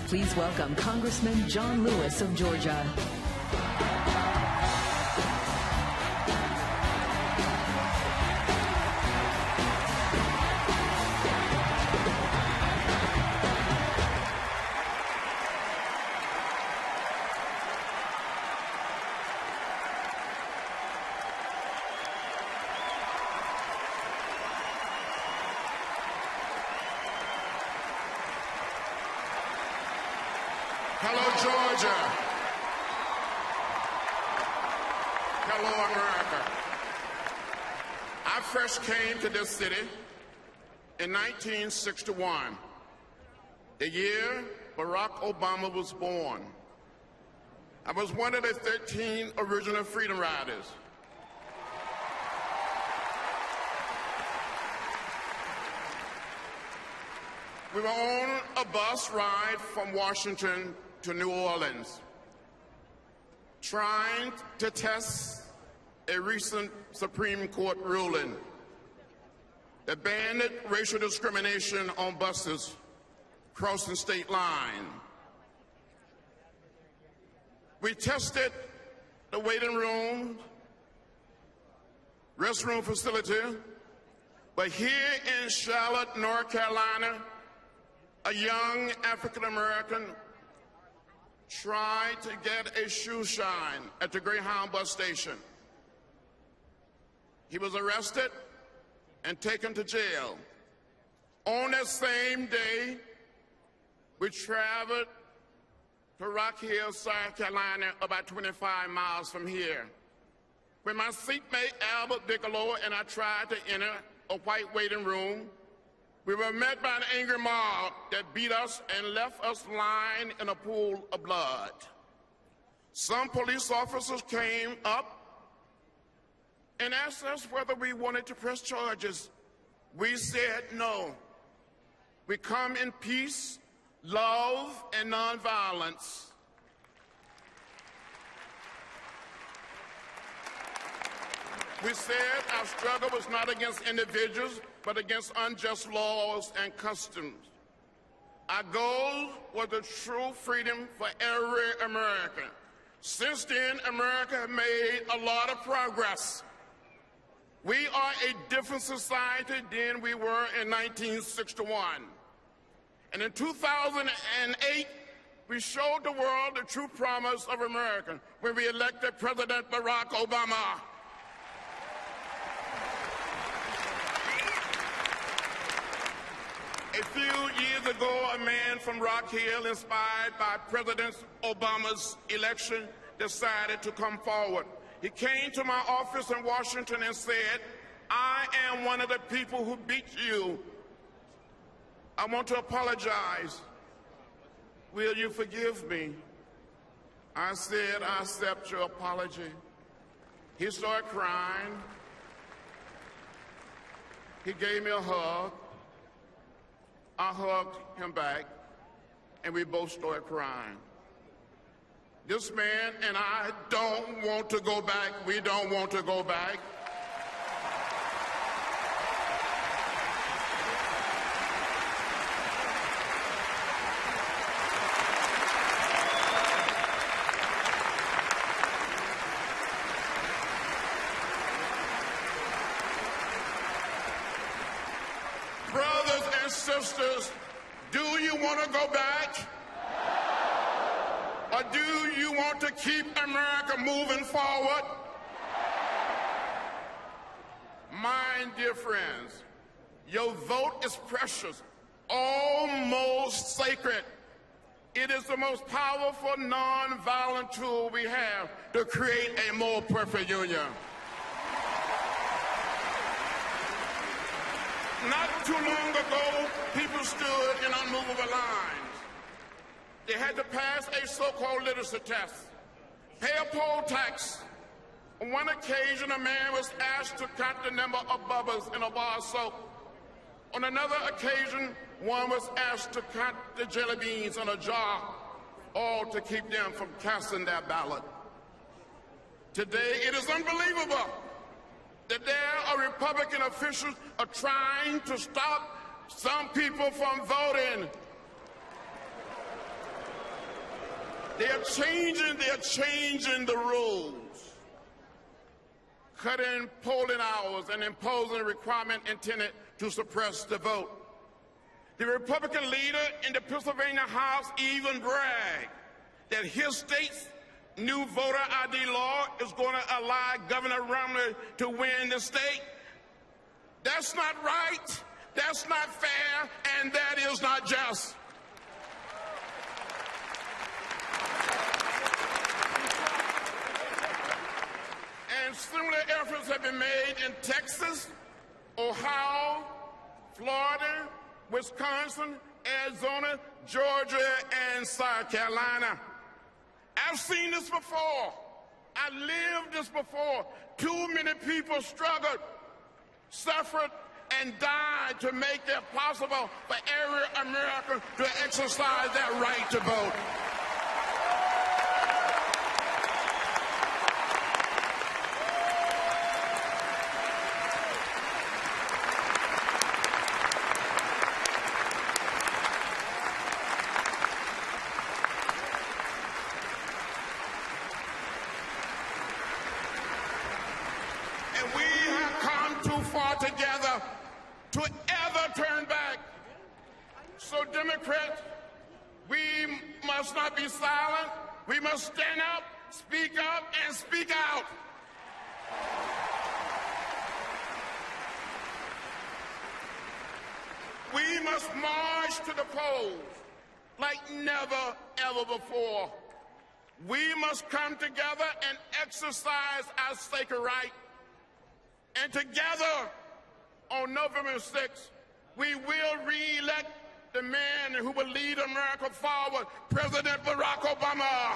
Please welcome Congressman John Lewis of Georgia. Hello, Georgia. Hello, America. I first came to this city in 1961, the year Barack Obama was born. I was one of the 13 original Freedom Riders. We were on a bus ride from Washington to New Orleans, trying to test a recent Supreme Court ruling that banned racial discrimination on buses crossing state line. We tested the waiting room, restroom facility, but here in Charlotte, North Carolina, a young African-American tried to get a shoe shine at the Greyhound bus station. He was arrested and taken to jail. On that same day, we traveled to Rock Hill, South Carolina, about 25 miles from here. When my seatmate Albert Bigelow and I tried to enter a white waiting room, we were met by an angry mob that beat us and left us lying in a pool of blood. Some police officers came up and asked us whether we wanted to press charges. We said no. We come in peace, love, and nonviolence. We said our struggle was not against individuals, but against unjust laws and customs. Our goal was the true freedom for every American. Since then, America has made a lot of progress. We are a different society than we were in 1961. And in 2008, we showed the world the true promise of America when we elected President Barack Obama. A few years ago, a man from Rock Hill, inspired by President Obama's election, decided to come forward. He came to my office in Washington and said, "I am one of the people who beat you. I want to apologize. Will you forgive me?" I said, "I accept your apology." He started crying. He gave me a hug. I hugged him back, and we both started crying. This man and I don't want to go back. We don't want to go back. Brothers and sisters, do you want to go back? Or do you want to keep America moving forward? My dear friends, your vote is precious, almost sacred. It is the most powerful nonviolent tool we have to create a more perfect union. Not too long ago, people stood in unmovable lines. They had to pass a so-called literacy test, pay a poll tax. On one occasion, a man was asked to count the number of bubbles in a bar of soap. On another occasion, one was asked to count the jelly beans in a jar, all to keep them from casting their ballot. Today, it is unbelievable that there are Republican officials are trying to stop some people from voting. They're changing the rules, cutting polling hours and imposing a requirement intended to suppress the vote. The Republican leader in the Pennsylvania House even bragged that his state's new voter ID law is going to allow Governor Romney to win the state. That's not right, that's not fair, and that is not just. And similar efforts have been made in Texas, Ohio, Florida, Wisconsin, Arizona, Georgia, and South Carolina. I've seen this before. I lived this before. Too many people struggled, suffered, and died to make it possible for every American to exercise their right to vote. And we have come too far together to ever turn back. So Democrats, we must not be silent. We must stand up, and speak out. We must march to the polls like never, ever before. We must come together and exercise our sacred right. And together, on November 6th, we will re-elect the man who will lead America forward, President Barack Obama.